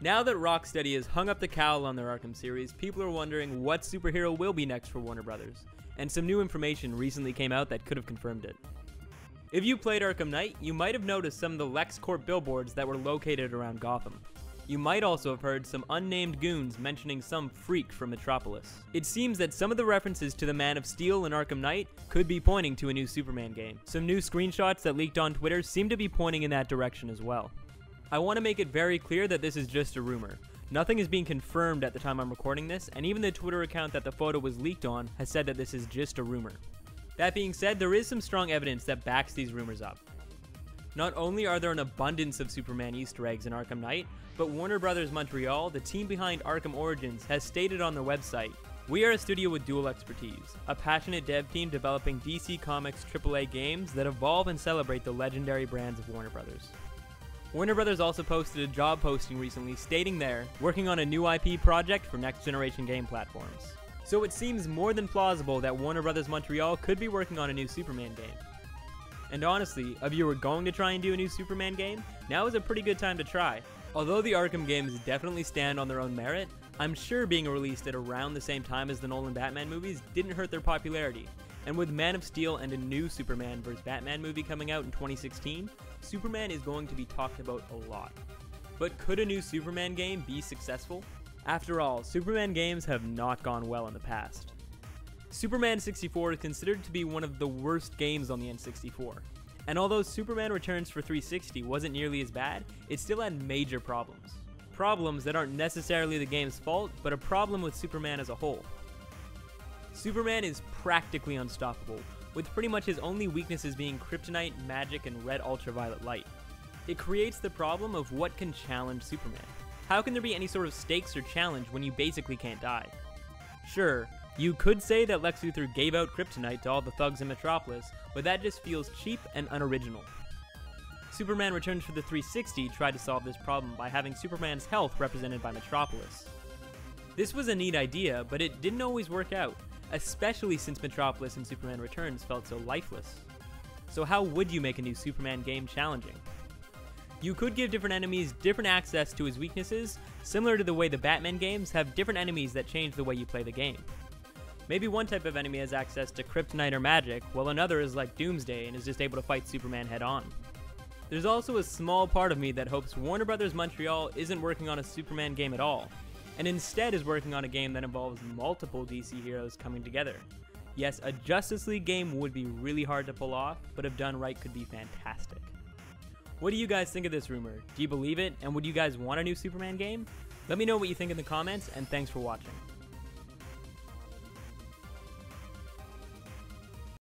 Now that Rocksteady has hung up the cowl on their Arkham series, people are wondering what superhero will be next for Warner Bros. And some new information recently came out that could have confirmed it. If you played Arkham Knight, you might have noticed some of the LexCorp billboards that were located around Gotham. You might also have heard some unnamed goons mentioning some freak from Metropolis. It seems that some of the references to the Man of Steel in Arkham Knight could be pointing to a new Superman game. Some new screenshots that leaked on Twitter seem to be pointing in that direction as well. I want to make it very clear that this is just a rumor. Nothing is being confirmed at the time I'm recording this, and even the Twitter account that the photo was leaked on has said that this is just a rumor. That being said, there is some strong evidence that backs these rumors up. Not only are there an abundance of Superman Easter eggs in Arkham Knight, but Warner Bros Montreal, the team behind Arkham Origins, has stated on their website, "We are a studio with dual expertise, a passionate dev team developing DC Comics AAA games that evolve and celebrate the legendary brands of Warner Bros." Warner Bros. Also posted a job posting recently stating they're working on a new IP project for next-generation game platforms. So it seems more than plausible that Warner Bros. Montreal could be working on a new Superman game. And honestly, if you were going to try and do a new Superman game, now is a pretty good time to try. Although the Arkham games definitely stand on their own merit, I'm sure being released at around the same time as the Nolan Batman movies didn't hurt their popularity. And with Man of Steel and a new Superman vs. Batman movie coming out in 2016, Superman is going to be talked about a lot. But could a new Superman game be successful? After all, Superman games have not gone well in the past. Superman 64 is considered to be one of the worst games on the N64. And although Superman Returns for 360 wasn't nearly as bad, it still had major problems. Problems that aren't necessarily the game's fault, but a problem with Superman as a whole. Superman is practically unstoppable, with pretty much his only weaknesses being kryptonite, magic, and red ultraviolet light. It creates the problem of what can challenge Superman. How can there be any sort of stakes or challenge when you basically can't die? Sure, you could say that Lex Luthor gave out kryptonite to all the thugs in Metropolis, but that just feels cheap and unoriginal. Superman Returns for the 360 tried to solve this problem by having Superman's health represented by Metropolis. This was a neat idea, but it didn't always work out, especially since Metropolis in Superman Returns felt so lifeless. So how would you make a new Superman game challenging? You could give different enemies different access to his weaknesses, similar to the way the Batman games have different enemies that change the way you play the game. Maybe one type of enemy has access to kryptonite or magic, while another is like Doomsday and is just able to fight Superman head on. There's also a small part of me that hopes Warner Bros. Montreal isn't working on a Superman game at all, and instead is working on a game that involves multiple DC heroes coming together. Yes, a Justice League game would be really hard to pull off, but if done right could be fantastic. What do you guys think of this rumor? Do you believe it, and would you guys want a new Superman game? Let me know what you think in the comments, and thanks for watching.